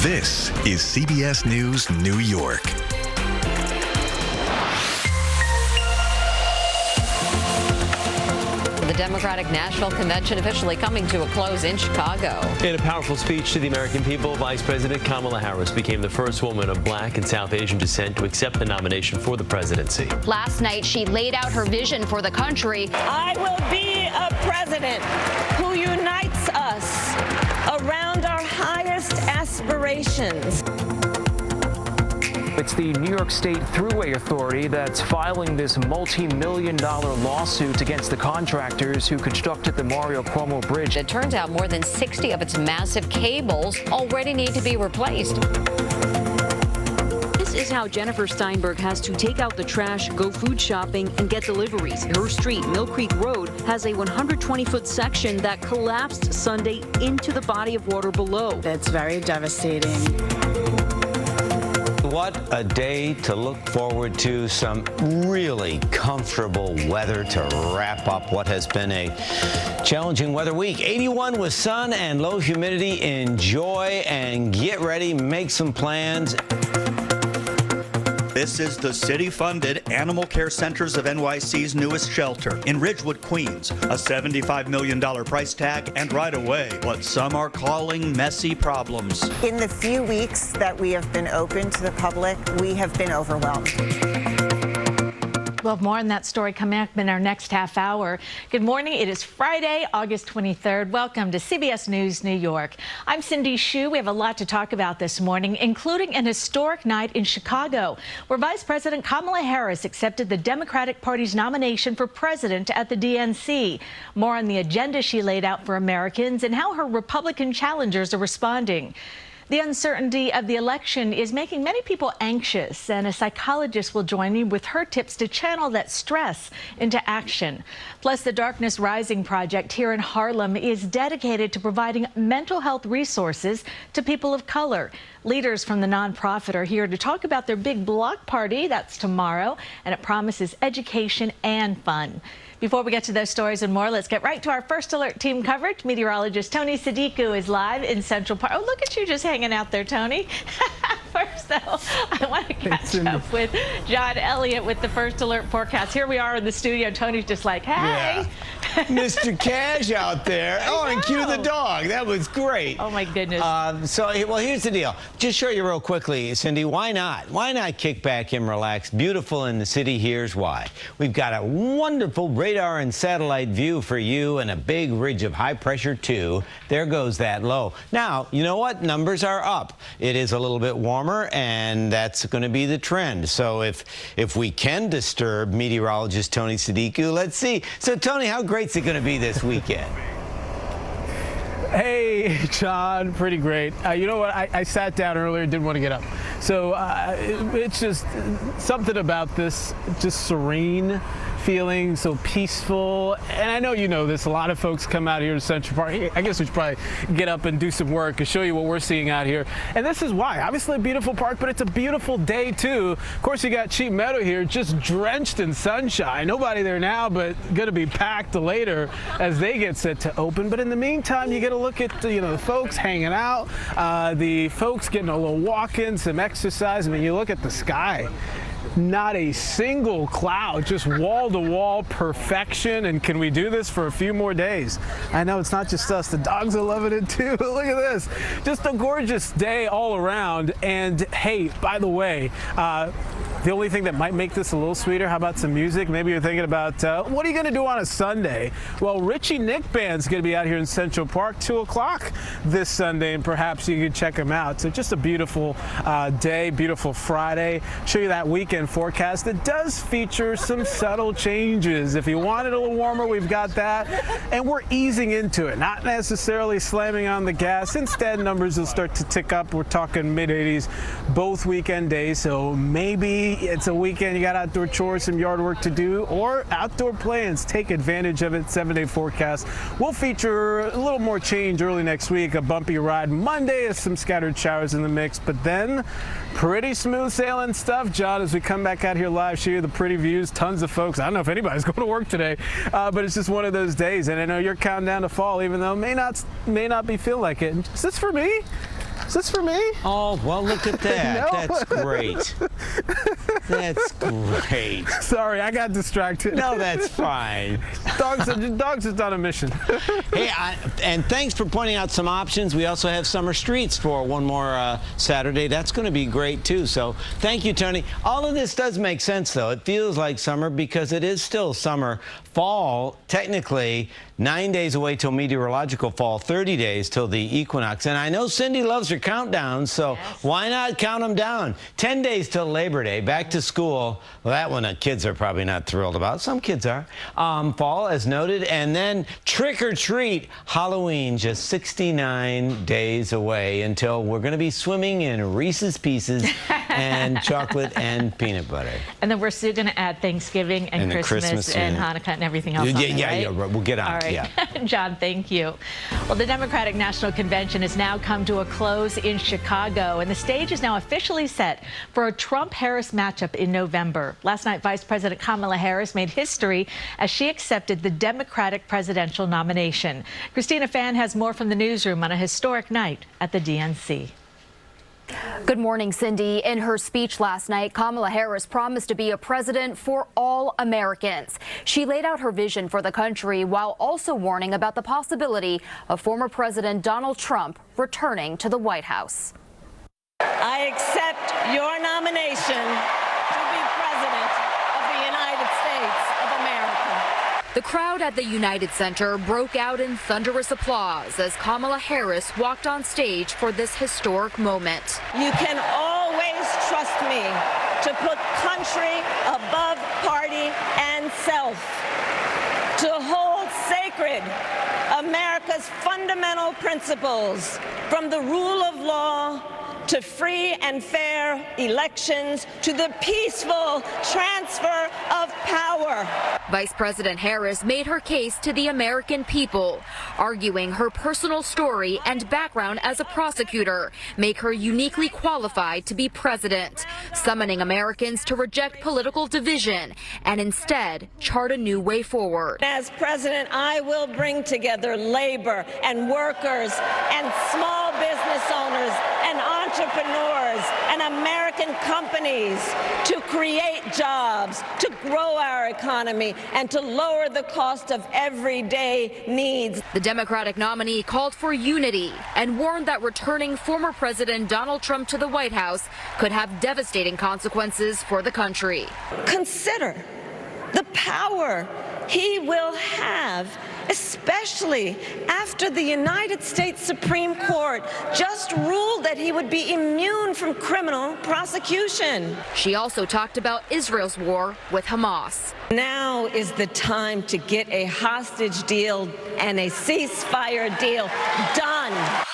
This is CBS News, New York. The Democratic National Convention officially coming to a close in Chicago. In a powerful speech to the American people, Vice President Kamala Harris became the first woman of Black and South Asian descent to accept the nomination for the presidency. Last night, she laid out her vision for the country. I will be a president who unites us around our highest aspirations. It's the New York State Thruway Authority that's filing this multi-million-dollar lawsuit against the contractors who constructed the Mario Cuomo Bridge. It turns out more than 60 of its massive cables already need to be replaced. This is how Jennifer Steinberg has to take out the trash, go food shopping, and get deliveries. Her street, Mill Creek Road, has a 120-foot section that collapsed Sunday into the body of water below. That's very devastating. What a day to look forward to. Some really comfortable weather to wrap up what has been a challenging weather week. 81 with sun and low humidity. Enjoy and get ready. Make some plans. This is the city-funded Animal Care Centers of NYC's newest shelter in Ridgewood, Queens. A $75 million price tag and right away what some are calling messy problems. In the few weeks that we have been open to the public, we have been overwhelmed. We'll have more on that story coming up in our next half hour. Good morning. It is Friday, August 23rd. Welcome to CBS News, New York. I'm Cindy Hsu. We have a lot to talk about this morning, including an historic night in Chicago, where Vice President Kamala Harris accepted the Democratic Party's nomination for president at the DNC. More on the agenda she laid out for Americans and how her Republican challengers are responding. The uncertainty of the election is making many people anxious, and a psychologist will join me with her tips to channel that stress into action. Plus, the Darkness Rising Project here in Harlem is dedicated to providing mental health resources to people of color. Leaders from the nonprofit are here to talk about their big block party. That's tomorrow, and it promises education and fun. Before we get to those stories and more, let's get right to our First Alert team coverage. Meteorologist Tony Sadiku is live in Central Park. Oh, look at you just hanging out there, Tony. First, though, I want to catch up with John Elliott with the First Alert forecast. Here we are in the studio. Tony's just like, hey. Yeah. Mr. Cash out there. Oh, and cue the dog. That was great. Oh, my goodness. Well, here's the deal. Just show you real quickly, Cindy, why not? Why not kick back and relax? Beautiful in the city. Here's why. We've got a wonderful radar and satellite view for you and a big ridge of high pressure, too. There goes that low. Now, you know what? Numbers are up. It is a little bit warmer, and that's going to be the trend. So if we can disturb meteorologist Tony Sadiku, let's see. So, Tony, how great's it going to be this weekend? Hey, John, pretty great. You know what? I sat down earlier, didn't want to get up. So it's just something about this, just serene feeling, so peaceful. And I know you know this. A lot of folks come out here to Central Park. I guess we should probably get up and do some work and show you what we're seeing out here. And this is why. Obviously a beautiful park, but it's a beautiful day, too. Of course, you got Cheap Meadow here, just drenched in sunshine. Nobody there now, but going to be packed later as they get set to open. But in the meantime, you get a look at the folks hanging out, the folks getting a little walk-in, some exercise. I mean, you look at the sky. Not a single cloud, just wall-to-wall perfection. And can we do this for a few more days? I know it's not just us. The dogs are loving it, too. Look at this. Just a gorgeous day all around. And, hey, by the way, the only thing that might make this a little sweeter, how about some music? Maybe you're thinking about, what are you going to do on a Sunday? Well, Richie Nick Band's going to be out here in Central Park, 2 o'clock this Sunday, and perhaps you can check them out. So just a beautiful day, beautiful Friday. Show you that weekend forecast. It does feature some subtle changes. If you want it a little warmer, we've got that. And we're easing into it, not necessarily slamming on the gas. Instead, numbers will start to tick up. We're talking mid-80s both weekend days, so maybe it's a weekend, you got outdoor chores, some yard work to do, or outdoor plans. Take advantage of it. 7-day forecast will feature a little more change early next week. A bumpy ride Monday as some scattered showers in the mix, but then pretty smooth sailing stuff, John, as we come back out here live, show you the pretty views, tons of folks. I don't know if anybody's going to work today, but it's just one of those days. And I know you're counting down to fall, even though may not be feel like it. Is this for me? Is this for me? Oh, well, look at that. No. That's great. That's great. Sorry, I got distracted. No, that's fine. Dogs is on a mission. Hey, and thanks for pointing out some options. We also have summer streets for one more Saturday. That's going to be great, too. So thank you, Tony. All of this does make sense, though. It feels like summer because it is still summer. Fall, technically, 9 days away till meteorological fall, 30 days till the equinox. And I know Cindy loves her countdowns, so why not count them down? 10 days till Labor Day, back to school. Well, that one kids are probably not thrilled about. Some kids are. Fall, as noted, and then trick or treat, Halloween, just 69 days away until we're going to be swimming in Reese's Pieces and chocolate and peanut butter. And then we're still going to add Thanksgiving and Christmas and Hanukkah and everything else. Yeah, we'll get on. All right. Yeah. John, thank you. Well, the Democratic National Convention has now come to a close in Chicago, and the stage is now officially set for a Trump-Harris matchup in November. Last night, Vice President Kamala Harris made history as she accepted the Democratic presidential nomination. Christina Fan has more from the newsroom on a historic night at the DNC. Good morning, Cindy. In her speech last night, Kamala Harris promised to be a president for all Americans. She laid out her vision for the country while also warning about the possibility of former President Donald Trump returning to the White House. I accept your nomination to be president of the United States of America. The crowd at the United Center broke out in thunderous applause as Kamala Harris walked on stage for this historic moment. You can always trust me to put country above party and self, to hold sacred America's fundamental principles, from the rule of law to free and fair elections, to the peaceful transfer of power. Vice President Harris made her case to the American people, arguing her personal story and background as a prosecutor make her uniquely qualified to be president, summoning Americans to reject political division and instead chart a new way forward. As president, I will bring together labor and workers and small business owners and entrepreneurs and American companies to create jobs, to grow our economy, and to lower the cost of everyday needs. The Democratic nominee called for unity and warned that returning former President Donald Trump to the White House could have devastating consequences for the country. Consider the power he will have, especially after the United States Supreme Court just ruled that he would be immune from criminal prosecution. She also talked about Israel's war with Hamas. Now is the time to get a hostage deal and a ceasefire deal done.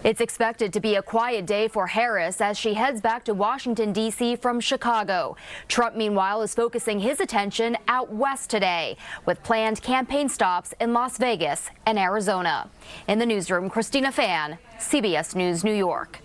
It's expected to be a quiet day for Harris as she heads back to Washington, D.C. from Chicago. Trump, meanwhile, is focusing his attention out west today with planned campaign stops in Las Vegas and Arizona. In the newsroom, Christina Fan, CBS News, New York.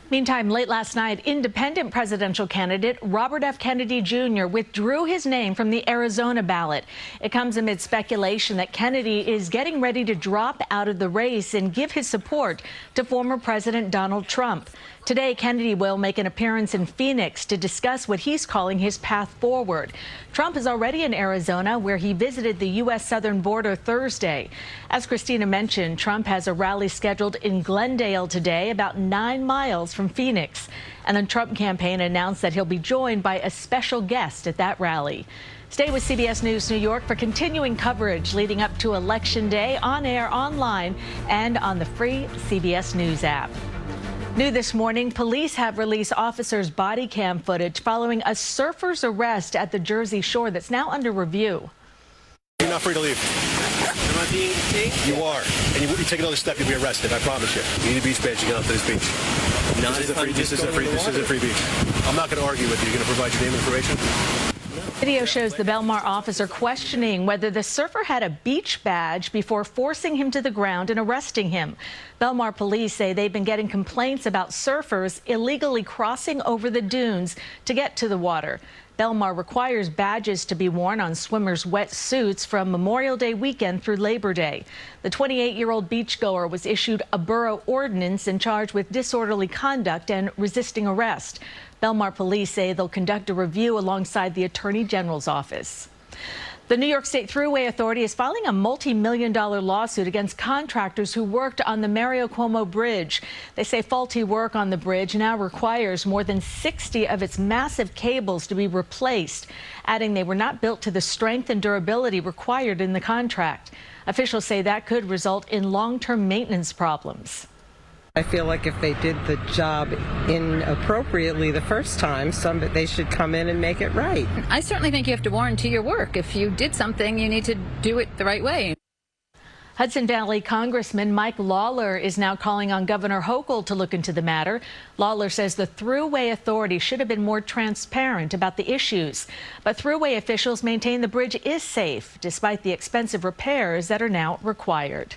Meantime, late last night, independent presidential candidate Robert F. Kennedy Jr. withdrew his name from the Arizona ballot. It comes amid speculation that Kennedy is getting ready to drop out of the race and give his support to former President Donald Trump. Today, Kennedy will make an appearance in Phoenix to discuss what he's calling his path forward. Trump is already in Arizona, where he visited the U.S. southern border Thursday. As Christina mentioned, Trump has a rally scheduled in Glendale today, about 9 miles from Phoenix. And the Trump campaign announced that he'll be joined by a special guest at that rally. Stay with CBS News New York for continuing coverage leading up to Election Day, on air, online, and on the free CBS News app. New this morning, police have released officers' body cam footage following a surfer's arrest at the Jersey Shore that's now under review. You're not free to leave. Am I being detained? You are. And you take another step, you'll be arrested, I promise you. You need a beach badge to get onto this beach. This is a free beach. I'm not going to argue with you. You're going to provide your name and information? Video shows the Belmar officer questioning whether the surfer had a beach badge before forcing him to the ground and arresting him. Belmar police say they've been getting complaints about surfers illegally crossing over the dunes to get to the water. Belmar requires badges to be worn on swimmers' wetsuits from Memorial Day weekend through Labor Day. The 28-year-old beachgoer was issued a borough ordinance and charged with disorderly conduct and resisting arrest. Belmar police say they'll conduct a review alongside the Attorney General's office. The New York State Thruway Authority is filing a multi-million-dollar lawsuit against contractors who worked on the Mario Cuomo Bridge. They say faulty work on the bridge now requires more than 60 of its massive cables to be replaced, adding they were not built to the strength and durability required in the contract. Officials say that could result in long-term maintenance problems. I feel like if they did the job inappropriately the first time, they should come in and make it right. I certainly think you have to warranty your work. If you did something, you need to do it the right way. Hudson Valley Congressman Mike Lawler is now calling on Governor Hochul to look into the matter. Lawler says the Thruway Authority should have been more transparent about the issues. But Thruway officials maintain the bridge is safe, despite the expensive repairs that are now required.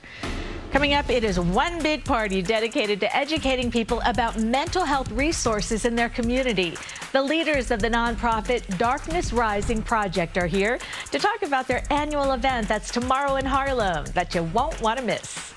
Coming up, it is one big party dedicated to educating people about mental health resources in their community. The leaders of the nonprofit Darkness Rising Project are here to talk about their annual event that's tomorrow in Harlem that you won't want to miss.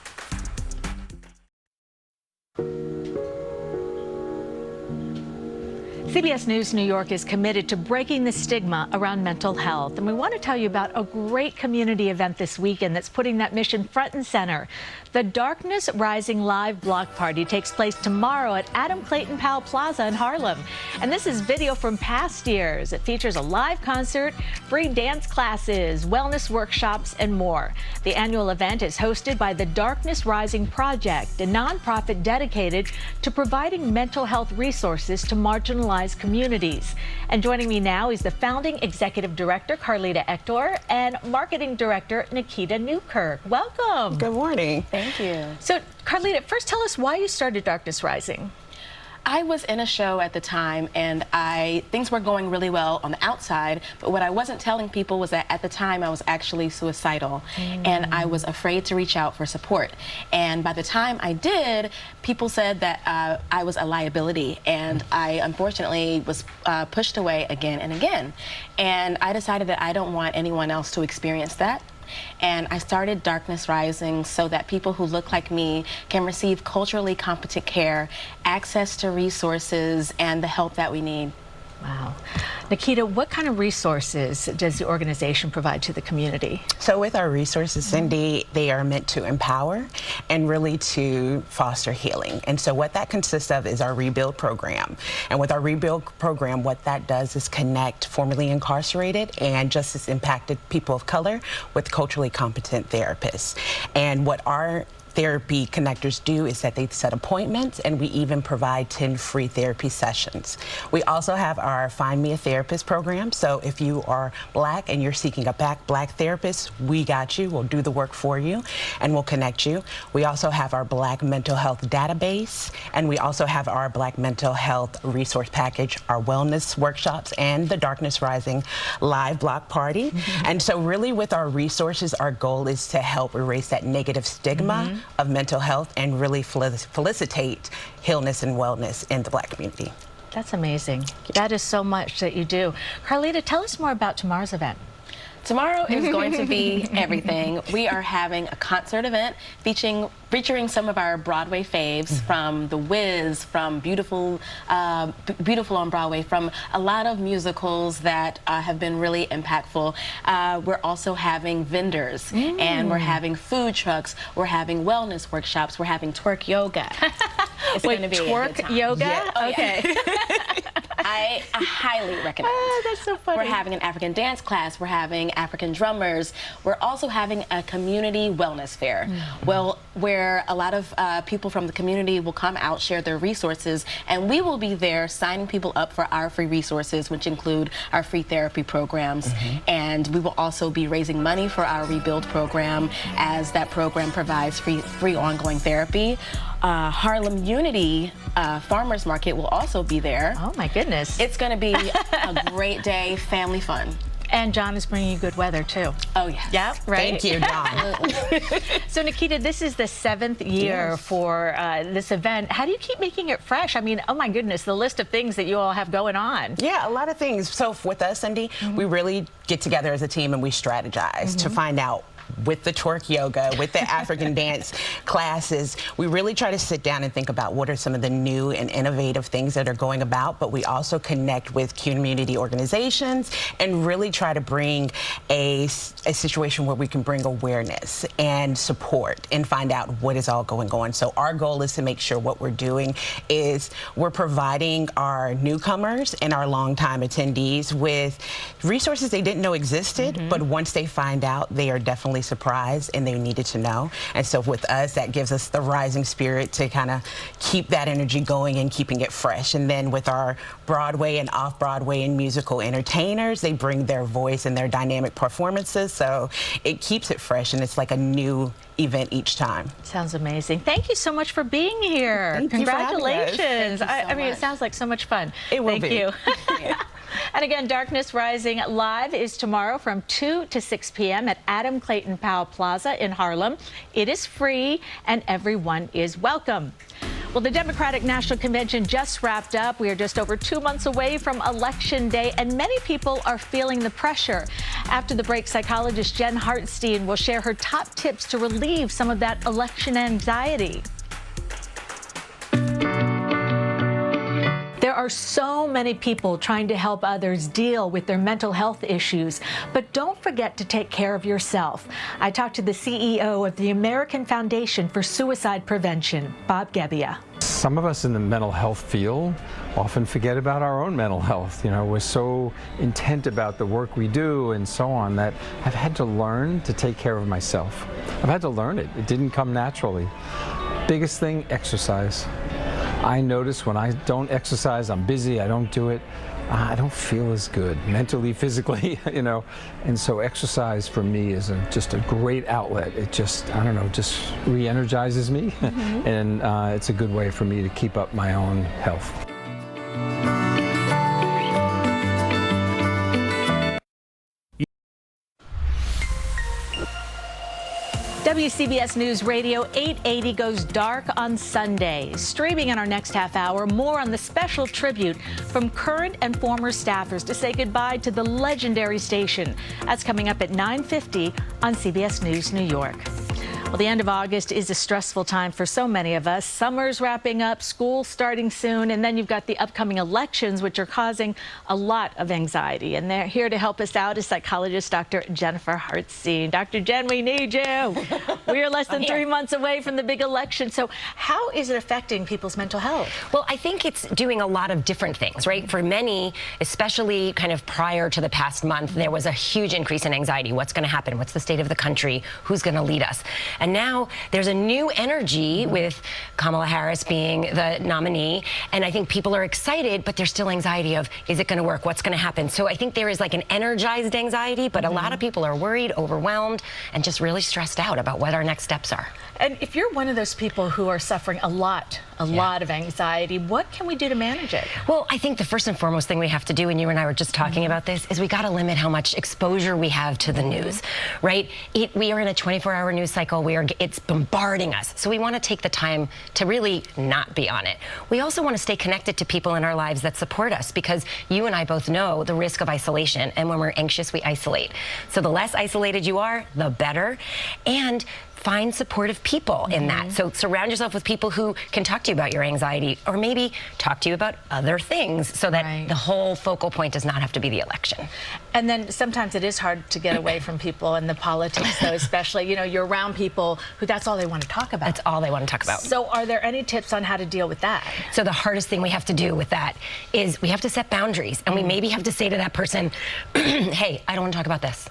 CBS News New York is committed to breaking the stigma around mental health. And we want to tell you about a great community event this weekend that's putting that mission front and center. The Darkness Rising Live Block Party takes place tomorrow at Adam Clayton Powell Plaza in Harlem. And this is video from past years. It features a live concert, free dance classes, wellness workshops, and more. The annual event is hosted by the Darkness Rising Project, a nonprofit dedicated to providing mental health resources to marginalized communities. And joining me now is the founding executive director, Carlita Ector, and marketing director, Nikita Newkirk. Welcome. Good morning. Thank you. So, Carlita, first tell us why you started Darkness Rising. I was in a show at the time, and things were going really well on the outside, but what I wasn't telling people was that at the time I was actually suicidal, and I was afraid to reach out for support. And by the time I did, people said that I was a liability, and I unfortunately was pushed away again and again. And I decided that I don't want anyone else to experience that. And I started Darkness Rising so that people who look like me can receive culturally competent care, access to resources, and the help that we need. Wow. Nikita, what kind of resources does the organization provide to the community? So with our resources, Cindy, they are meant to empower and really to foster healing. And so what that consists of is our Rebuild program. And with our Rebuild program, what that does is connect formerly incarcerated and justice impacted people of color with culturally competent therapists. And what our therapy connectors do is that they set appointments, and we even provide 10 free therapy sessions. We also have our Find Me a Therapist program. So if you are Black and you're seeking a Black therapist, we got you. We'll do the work for you, and we'll connect you. We also have our Black mental health database, and we also have our Black mental health resource package, our wellness workshops, and the Darkness Rising Live Block Party. And so really with our resources, our goal is to help erase that negative stigma of mental health and really felicitate illness and wellness in the Black community. That's amazing. That is so much that you do. Carlita, tell us more about tomorrow's event. Tomorrow is going to be everything. We are having a concert event featuring some of our Broadway faves from The Wiz, from Beautiful on Broadway, from a lot of musicals that have been really impactful. We're also having vendors, and we're having food trucks. We're having wellness workshops. We're having twerk yoga. It's going to be twerk yoga? Yeah. Oh, okay. Yeah. I highly recommend. Oh, that's so funny. We're having an African dance class. We're having African drummers. We're also having a community wellness fair. Well, where a lot of people from the community will come out, share their resources, and we will be there signing people up for our free resources, which include our free therapy programs. And we will also be raising money for our Rebuild program, as that program provides free ongoing therapy. Harlem Unity Farmers Market will also be there. Oh my goodness. It's going to be a great day, family fun. And John is bringing you good weather, too. Oh, yeah. Yeah, right? Thank you, John. So, Nikita, this is the 7th year for this event. How do you keep making it fresh? I mean, oh, my goodness, the list of things that you all have going on. Yeah, a lot of things. So with us, Cindy, we really get together as a team and we strategize to find out with the twerk yoga, with the African dance classes, we really try to sit down and think about what are some of the new and innovative things that are going about, but we also connect with community organizations and really try to bring a situation where we can bring awareness and support and find out what is all going on. So our goal is to make sure what we're doing is we're providing our newcomers and our longtime attendees with resources they didn't know existed, but once they find out, they are definitely surprised and they needed to know. And so with us, that gives us the rising spirit to kind of keep that energy going and keeping it fresh. And then with our Broadway and off-Broadway and musical entertainers, they bring their voice and their dynamic performances. So it keeps it fresh and it's like a new event each time. Sounds amazing. Thank you so much for being here. Thank you for having us. Congratulations. Thank you I mean, it sounds like so much fun. It will Thank be. you. And again, Darkness Rising Live is tomorrow from 2 to 6 p.m. at Adam Clayton Powell Plaza in Harlem. It is free and everyone is welcome. Well, the Democratic National Convention just wrapped up. We are just over 2 months away from Election Day, and many people are feeling the pressure. After the break, psychologist Jen Hartstein will share her top tips to relieve some of that election anxiety. There are so many people trying to help others deal with their mental health issues, but don't forget to take care of yourself. I talked to the CEO of the American Foundation for Suicide Prevention, Bob Gebbia. Some of us in the mental health field often forget about our own mental health. You know, we're so intent about the work we do and so on that I've had to learn to take care of myself. I've had to learn it. It didn't come naturally. Biggest thing, exercise. I notice when I don't exercise, I'm busy, I don't do it, I don't feel as good mentally, physically, you know. And so exercise for me is just a great outlet. It just, I don't know, just re-energizes me. And it's a good way for me to keep up my own health. WCBS News Radio 880 goes dark on Sunday. Streaming in our next half hour, more on the special tribute from current and former staffers to say goodbye to the legendary station. That's coming up at 9:50 on CBS News New York. Well, the end of August is a stressful time for so many of us. Summer's wrapping up, school starting soon, and then you've got the upcoming elections, which are causing a lot of anxiety. And they're here to help us out is psychologist Dr. Jennifer Hartstein. Dr. Jen, we need you. We are less than 3 months away from the big election. So how is it affecting people's mental health? Well, I think it's doing a lot of different things, right? For many, especially kind of prior to the past month, there was a huge increase in anxiety. What's going to happen? What's the state of the country? Who's going to lead us? And now there's a new energy with Kamala Harris being the nominee. And I think people are excited, but there's still anxiety of, is it going to work? What's going to happen? So I think there is like an energized anxiety, but a lot of people are worried, overwhelmed, and just really stressed out about what our next steps are. And if you're one of those people who are suffering a lot of anxiety, what can we do to manage it? Well, I think the first and foremost thing we have to do, and you and I were just talking about this, is we got to limit how much exposure we have to the news, right? We are in a 24-hour news cycle. It's bombarding us. So we want to take the time to really not be on it. We also want to stay connected to people in our lives that support us, because you and I both know the risk of isolation. And when we're anxious, we isolate. So the less isolated you are, the better. And find supportive people in that. So surround yourself with people who can talk to you about your anxiety, or maybe talk to you about other things, so that the whole focal point does not have to be the election. And then sometimes it is hard to get away from people and the politics, though, especially, you know, you're around people who that's all they want to talk about. That's all they want to talk about. So are there any tips on how to deal with that? So the hardest thing we have to do with that is we have to set boundaries, and we maybe have to say to that person, hey, I don't want to talk about this.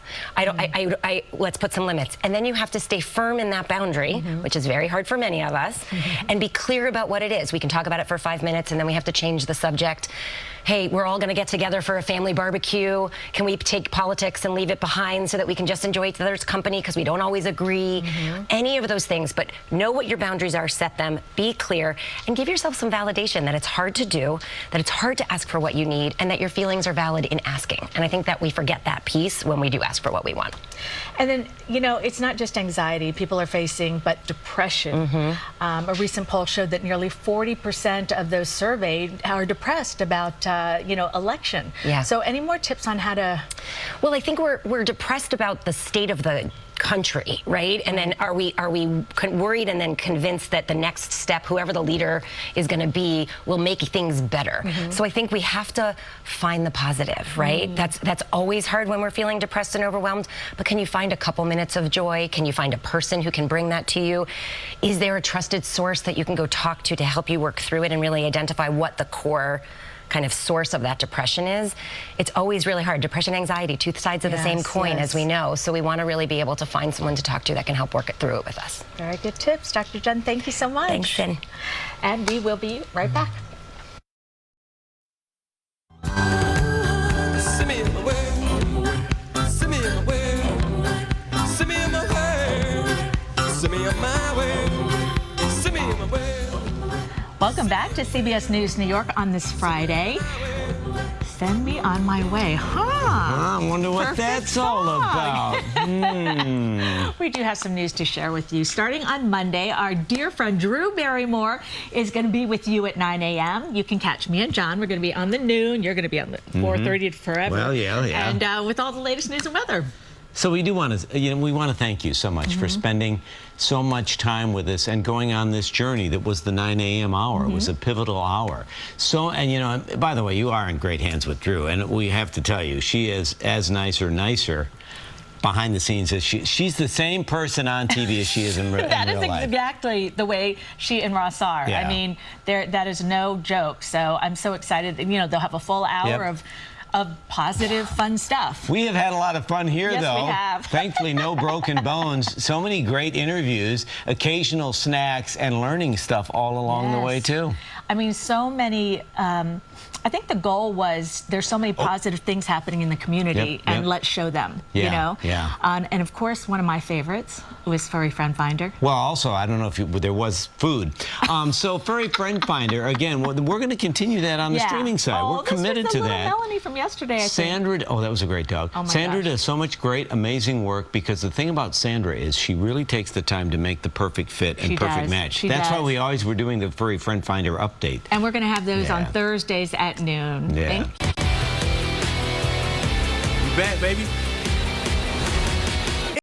Let's put some limits. And then you have to stay firm in that boundary, which is very hard for many of us, and be clear about what it is. We can talk about it for 5 minutes and then we have to change the subject. Hey, we're all going to get together for a family barbecue. Can we take politics and leave it behind so that we can just enjoy each other's company because we don't always agree? Any of those things, but know what your boundaries are, set them, be clear, and give yourself some validation that it's hard to do, that it's hard to ask for what you need, and that your feelings are valid in asking. And I think that we forget that piece when we do ask for what we want. And then, you know, it's not just anxiety people are facing, but depression. A recent poll showed that nearly 40% of those surveyed are depressed about you know, election. So any more tips on how to... Well, I think we're depressed about the state of the country, right? And then are we worried and then convinced that the next step, whoever the leader is going to be, will make things better? So I think we have to find the positive, right? That's always hard when we're feeling depressed and overwhelmed, but can you find a couple minutes of joy? Can you find a person who can bring that to you? Is there a trusted source that you can go talk to help you work through it and really identify what the core kind of source of that depression is? It's always really hard. Depression, anxiety, two sides of the same coin, as we know. So we want to really be able to find someone to talk to that can help work it through it with us. Very good tips. Dr. Jen, thank you so much. Thanks, Finn. And we will be right back. Welcome back to CBS News New York on this Friday. Send me on my way. I wonder what that's all about. We do have some news to share with you. Starting on Monday, our dear friend Drew Barrymore is going to be with you at 9 a.m. You can catch me and John. We're going to be on the noon. You're going to be on the 4:30 to forever. Well, yeah. And with all the latest news and weather. So we do want to, we want to thank you so much for spending so much time with us and going on this journey that was the 9 a.m. hour. It was a pivotal hour. So, and by the way, you are in great hands with Drew, and we have to tell you, she is as nicer behind the scenes as she's the same person on TV as she is in real life. That is exactly the way she and Ross are. I mean, that is no joke. So I'm so excited. They'll have a full hour of positive, fun stuff. We have had a lot of fun here, though. Yes, we have. Thankfully, no broken bones. So many great interviews, occasional snacks, and learning stuff all along the way, too. I mean, so many... I think the goal was there's so many positive things happening in the community, and let's show them, you know? And of course, one of my favorites was Furry Friend Finder. Well, also, I don't know if there was food. So Furry Friend Finder, again, we're going to continue that on the streaming side. We're committed to that. Melanie from yesterday, I Sandra, think. oh, that was a great dog. Oh my Sandra gosh. does so much great, amazing work, because the thing about Sandra is she really takes the time to make the perfect fit and perfect match. That's why we always were doing the Furry Friend Finder update. And we're going to have those on Thursdays at noon. Yeah. You back, baby?